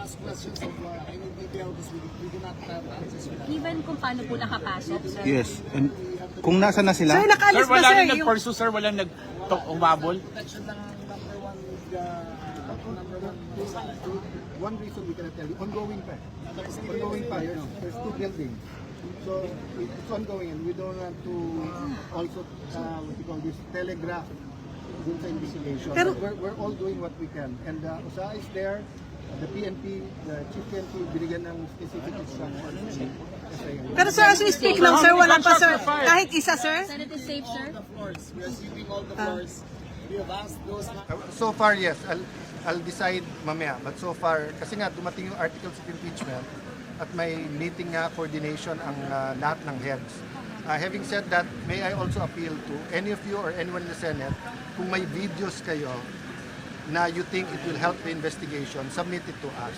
ask questions of any detail because we do not have access to that. Even kung paano po nakapasok, sir? Yes. And kung nasa na sila? Sir, nakaalis Sir, ba, wala sir? rin nag-pursue, sir? Walang umabol? Protection ng number one with one reason we cannot tell you, ongoing pa. Ongoing pa. There's two buildings. So it's ongoing and we don't want to also, what you call this, telegraph dun sa investigation. Pero- We're all doing what we can. And USA is there, the PNP, the Chief PNP, binigyan ng specific instructions. Pero sir, as we speak lang, sir, wala pa, sir. Kahit isa, sir? Senate is safe, sir? The floors. We are sweeping all the floors. We have asked those. So far, yes. I'll decide mamaya. But so far, kasi nga dumating yung articles of impeachment at may meeting nga coordination ang lahat ng heads. Having said that, may I also appeal to any of you or anyone in the Senate, kung may videos kayo na you think it will help the investigation, submit it to us.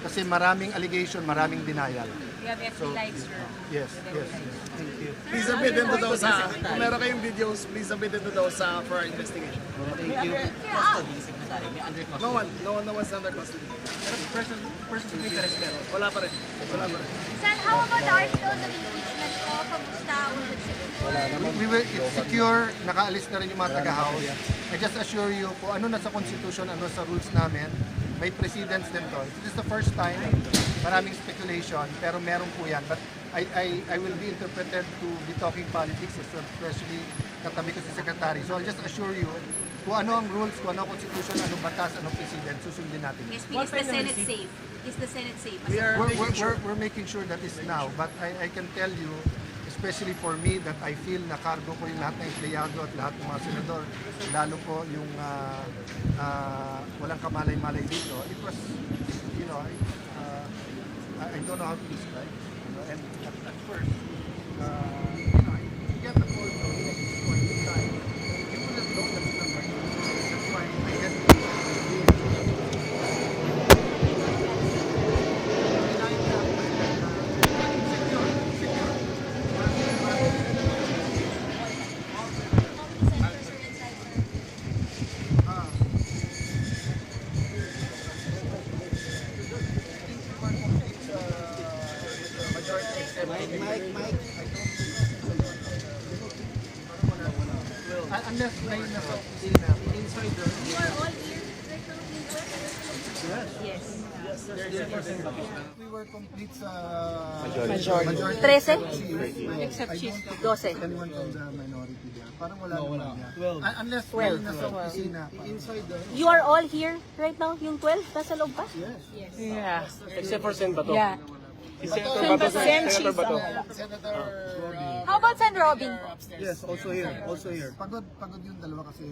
Kasi maraming allegation, maraming denial. We have FB lives, sir. Yes, yes, yes. Please submit it to those, kung meron kayong videos, please submit it to those for our investigation. No one's under custody. Wala pa rin. Sen, how about the articles of impeachment po? Kamusta? It's secure, nakaalis na rin yung mga taga-house. I just assure you, kung ano na sa constitution, ano sa rules namin, may precedents din to. This is the first time, maraming speculation, pero meron po yan. But I will be interpreted to be talking politics, especially katabi ko si Secretary. So I'll just assure you, kung ano ang rules, kung ano ang constitution, anong batas, anong precedent, susundin natin. Yes, is the Senate safe? Is the Senate safe? We're making sure that is now, but I can tell you, especially for me, that I feel na cargo ko yung lahat ng empleyado at lahat ng mga senador, lalo po yung walang kamalay-malay dito. It was, you know, I don't know how to describe. And at first, you know, you get the whole point in time. You wouldn't know that's the right. That's why I had to unless may nasa opisina, inside the... You are all here right now? Yes. We were complete sa Majority. 13? Except she's 12. anyone from the minority there. Parang wala naman yan. Unless may nasa opisina. Inside the... You are all here right now? Yung 12? Nasa loob pa? Yes. Yeah. Except for Sen Bato. Yeah. Senator Bato. Senator... How about San Robin? Yes, also here. Also here. Pagod yung dalawa kasi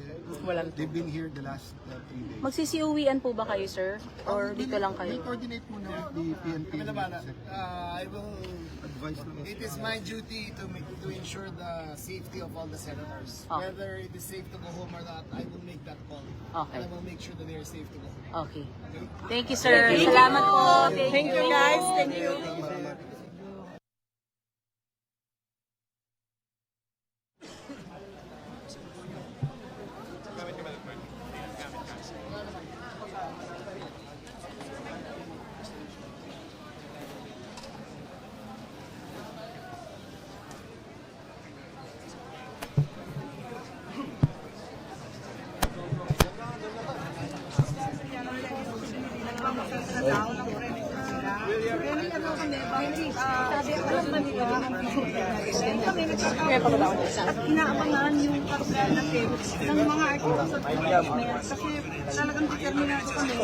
they've been here the last 3 days. Magsisiuwian po ba kayo, sir? Or dito lang We'll kayo? coordinate muna with the PNP. I will. Advise lang. It is my duty to ensure the safety of all the senators. Okay. Whether it is safe to go home or not, I will make that call. Okay. And I will make sure that they are safe to go home. Okay. Thank you, sir. Salamat po. Thank you, guys. Thank you. At inaabangan yung pagdala natin ng mga articles of impeachment kasi talagang determinado kami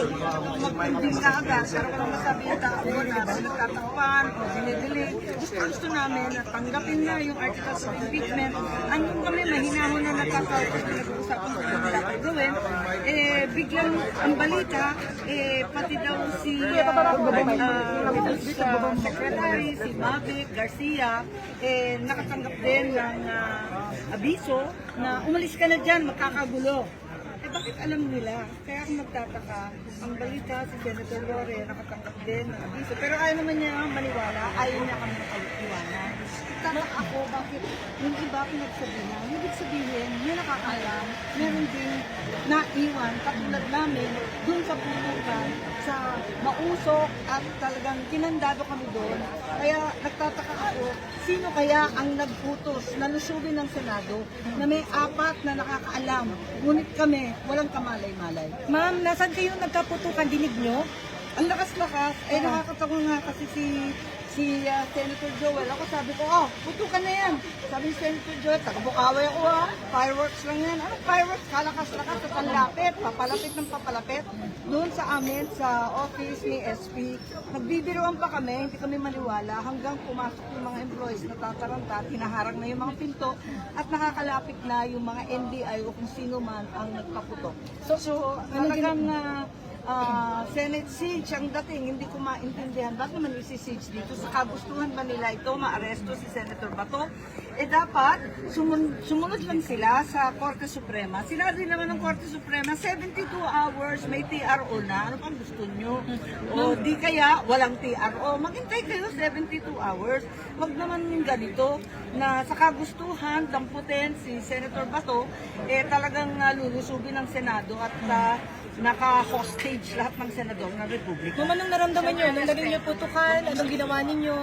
mag-pending ka agad pero kung masabi yung tao na nagtatakpan o dinidelay, gusto namin na tanggapin na yung articles of impeachment. Andun kami mahinahon na nag-uusapan kung ano dapat gawin. Biglang ang balita, pati daw si Secretary, si Mavic Garcia, nakatanggap din ng abiso na umalis ka na dyan, magkakagulo. bakit alam nila? Kaya ako nagtataka, ang balita si Senator Lore nakatanggap din ng abiso. Pero ayaw naman niya maniwala, ayaw niya kami nakaliwanan. Nagtataka ako bakit yung iba pinagsabihan. Ibig sabihin, may nakakaalam, meron din naiwan, katulad namin, dun sa putukan, sa mausok at talagang kinandado kami doon. Kaya nagtataka ako, sino kaya ang nagputos na lusubin ng Senado na may apat na nakakaalam, ngunit kami walang kamalay-malay. Ma'am, nasan kayo nagkaputukan? Dinig nyo? Ang lakas-lakas, nakakatawa nga kasi si Senator Joel. Ako sabi ko, putukan na yan. Sabi ni Senator Joel, taga-Bukaway ako fireworks lang yan. Anong fireworks? Kalakas-lakas at panlapit, papalapit ng papalapit. Doon sa amin, sa office ni SP, nagbibiruan pa kami, hindi kami maniwala, hanggang pumasok yung mga employees na tataranta, hinaharang na yung mga pinto, at nakakalapit na yung mga NBI o kung sino man ang nagpaputok. So talagang Senate siege ang dating, hindi ko maintindihan. Bakit naman isi-siege dito? Sa kagustuhan ba nila ito, maaresto si Senator Bato? Dapat sumunod lang sila sa Korte Suprema. Sinabi naman ng Korte Suprema, 72 hours, may TRO na. Ano pang gusto nyo? O di kaya, walang TRO. Maghintay kayo 72 hours. Wag naman yung ganito na sa kagustuhan, damputin si Senator Bato, talagang lulusubin ng Senado at naka-hostage lahat ng senador ng Republika. Ma'am, anong naramdaman nyo? Nung naging niyo putukan? Anong ginawa ninyo?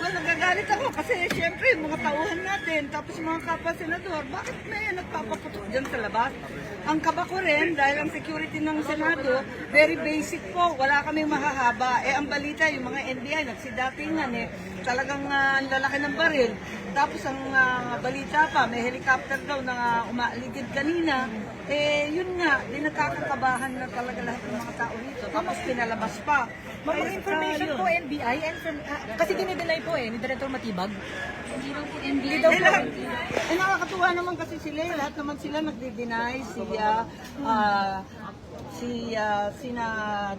Well, nagagalit ako kasi siyempre mga tauhan natin, tapos mga kapwa-senador, bakit may nagpapaputok dyan sa labas? Ang kaba ko rin, dahil ang security ng Senado, very basic po, wala kaming mahahaba. Ang balita, yung mga NBI, nagsidatingan talagang ang lalaki ng baril. Tapos ang balita pa, may helicopter daw na umaaligid kanina. Yun nga, di nagkakakabahan na talaga lahat ng mga tao dito. Tapos pinalabas pa. Mga information po, NBI, kasi dinideny po ni Director Matibag. Hindi daw po. Nakakatuwa naman kasi sila, lahat naman sila nagdi-deny. Sina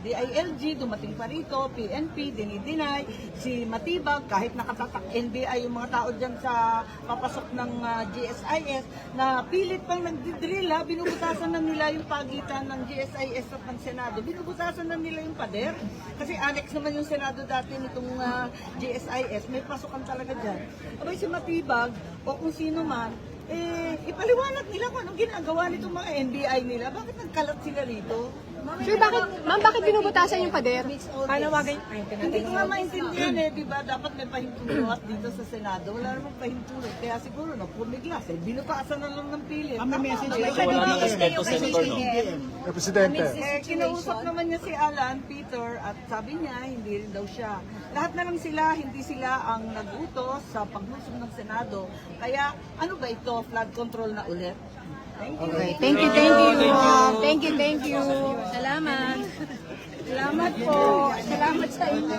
DILG, dumating pa rito, PNP, dinideny, si Matibag, kahit nakatatak NBI yung mga tao dyan sa papasok ng GSIS, na pilit pang nagdidrill, binubutasan na nila yung pagitan ng GSIS at ng Senado, binubutasan na nila yung pader, kasi annex naman yung Senado dati nitong GSIS, may pasukan talaga dyan. Abay si Matibag, o kung sino man, ipaliwanag nila kung anong ginagawa nitong mga NBI nila. Bakit nagkalat sila rito? Sir, bakit binubutasan yung pader? Panawagan. Hindi ko nga maintindihan di ba? Dapat may pahintulot dito sa Senado. Wala namang pahintulot. Kaya siguro, pumiglas binutasan na lang ng pilit. May message Presidente. Kinausap naman niya si Alan, Peter, at sabi niya, hindi rin daw siya. Lahat na lang sila, hindi sila ang nag-utos sa paglusong ng Senado. Kaya, ano ba ito? Flood control na ulit? Thank you. Thank you. Thank you. Salamat. Salamat po. Salamat sa inyo.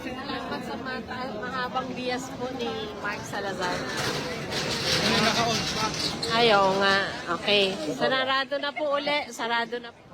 Salamat sa mahabang bias po ni Mark Salazar. Ayaw nga. Okay. Sarado na po uli. Sarado na po.